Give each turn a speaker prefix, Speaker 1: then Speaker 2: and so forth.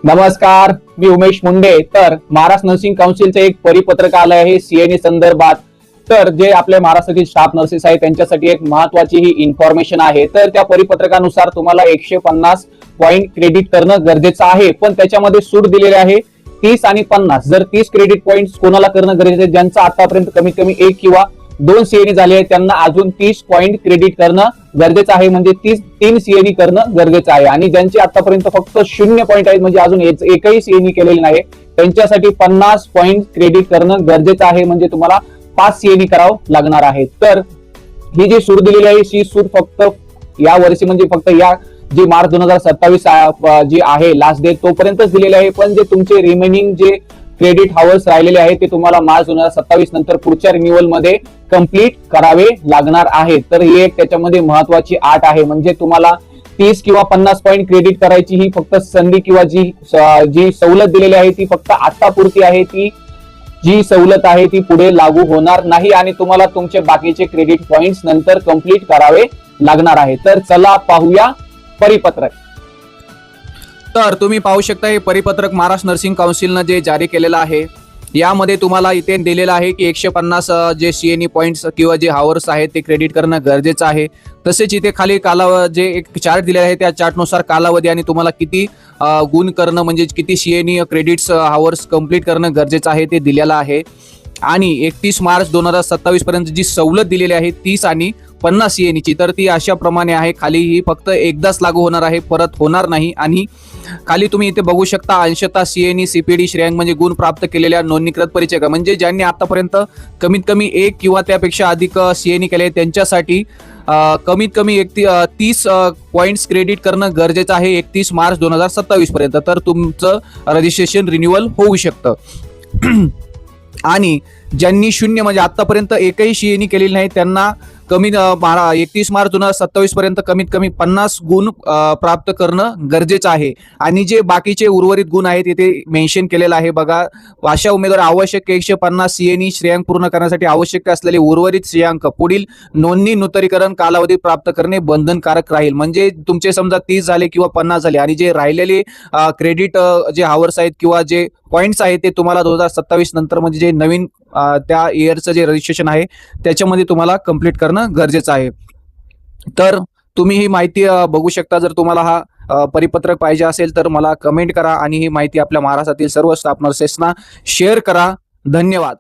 Speaker 1: नमस्कार, मी उमेश मुंडे। तर महाराष्ट्र नर्सिंग काउन्सिलचे एक परिपत्रक आलं आहे सीएनए संदर्भात। तर जे आपले महाराष्ट्रातील स्टाफ नर्सेस आहेत त्यांच्यासाठी एक महत्त्वाची ही इन्फॉर्मेशन आहे। तर त्या परिपत्रकानुसार तुम्हाला 150 पॉइंट क्रेडिट करणं गरजेचं आहे, पण त्याच्यामध्ये सूट दिलेली आहे 30 आणि 50। जर 30 क्रेडिट पॉइंट्स कोणाला करणं गरजेचं आहे, ज्यांचं आतापर्यंत कमीत कमी 1 किंवा 2 सीएनई झाले आहेत त्यांना अजून 30 पॉइंट क्रेडिट करणं गरजेचं आहे, म्हणजे 3 सीएनई करणं गरजेचं आहे। आणि ज्यांचे आतापर्यंत फक्त 0 पॉइंट आहेत, म्हणजे अजून एकही सीएनई केलेले नाही, त्यांच्यासाठी 50 पॉइंट क्रेडिट करणं गरजेचं आहे, म्हणजे तुम्हाला 5 सीएनई करावं लागणार आहे। तर ही जी सूट दिलेली आहे ही सूट फक्त या वर्षी म्हणजे फक्त या जी मार्च 2027 जी आहे लास्ट डेट तोपर्यंतच दिलेली आहे, पण जे तुमचे रिमेनिंग जे क्रेडिट हावर्स राहिलेले आहेत ते तुम्हाला मार्च 2027 नंतर पुढच्या रिन्युअल मध्ये कंप्लीट करावे लागणार आहेत। तर ही एक त्याच्यामध्ये महत्वाची अट आहे, म्हणजे तुम्हाला 30 किंवा 50 पॉइंट क्रेडिट करायची ही फक्त संधी किंवा जी सवलत दिलेली आहे ती फक्त आतापुरती आहे। ती जी सवलत आहे ती पुढे लागू होणार नाही आणि तुम्हाला तुमचे बाकीचे क्रेडिट पॉइंट्स नंतर कंप्लीट करावे लागणार आहे। तर चला पाहूया परिपत्रक।
Speaker 2: तर तुम्ही पाहू शकता हे परिपत्रक महाराष्ट्र नर्सिंग काउन्सिलने जे जारी केलेलं आहे, यामध्ये तुम्हाला इथे दिलेलं आहे की 150 जे सीएनई पॉइंट्स किंवा जे हावर्स आहेत ते क्रेडिट करणं गरजेचं आहे। तसेच इथे खाली जे एक चार्ट दिलेला आहे त्या चार्टनुसार कालावधी आणि तुम्हाला किती गुण करणं म्हणजे किती सीएनई क्रेडिट्स हावर्स कंप्लीट करणं गरजेचं आहे ते दिलेलं आहे। आणि 31 मार्च 2027 पर्यंत जी सवलत दिलेली आहे 30 आणि 50 सीएनईची, तर ती अशा प्रमाणे आहे। खाली ही फक्त एकदाच लागू होणार आहे, परत होणार नाही। आणि खाली तुम्ही इथे बघू शकता अंशतः सीएनई सीपीडी श्रेयांक म्हणजे गुण प्राप्त केलेल्या नोंदणीकृत परिचय म्हणजे ज्यांनी आतापर्यंत कमीत कमी 1 किंवा त्यापेक्षा अधिक सीएनई केले त्यांच्यासाठी कमीत कमी 30 पॉइंट्स क्रेडिट करणं गरजेचं आहे 31 मार्च 2027 पर्यंत, तर तुमचं रजिस्ट्रेशन रिन्युअल होऊ शकतं। आणि ज्यांनी 0 म्हणजे आतापर्यंत एकही सीएनई केलेली नाही त्यांना 31 मार्च 2027 पर्यंत कमीत कमी 50 गुण प्राप्त करणं गरजेचं आहे। आणि जे बाकीचे उर्वरित गुण आहेत इथे मेन्शन केलेलं आहे बघा, अशा उमेदवार आवश्यक 150 सीएनई श्रेयांक पूर्ण करण्यासाठी आवश्यक असलेले उर्वरित श्रेयांक पुढील नोंदणी नूतनीकरण कालावधी प्राप्त करणे बंधनकारक राहील। म्हणजे तुमचे समजा 30 झाले किंवा 50 झाले आणि जे राहिलेले क्रेडिट जे हावर्स आहेत किंवा जे पॉइंट्स आहेत ते तुम्हाला 2027 नंतर म्हणजे जे नवीन त्या इयरचं जे रजिस्ट्रेशन आहे त्याच्यामध्ये तुम्हाला कंप्लीट करणं गरजेचं आहे। तर तुम्ही ही माहिती बघू शकता। जर तुम्हाला हा परिपत्रक पाहिजे असेल तर मला कमेंट करा आणि ही माहिती आपल्या महाराष्ट्रातील सर्व स्टाफ नर्सेसना शेअर करा। धन्यवाद।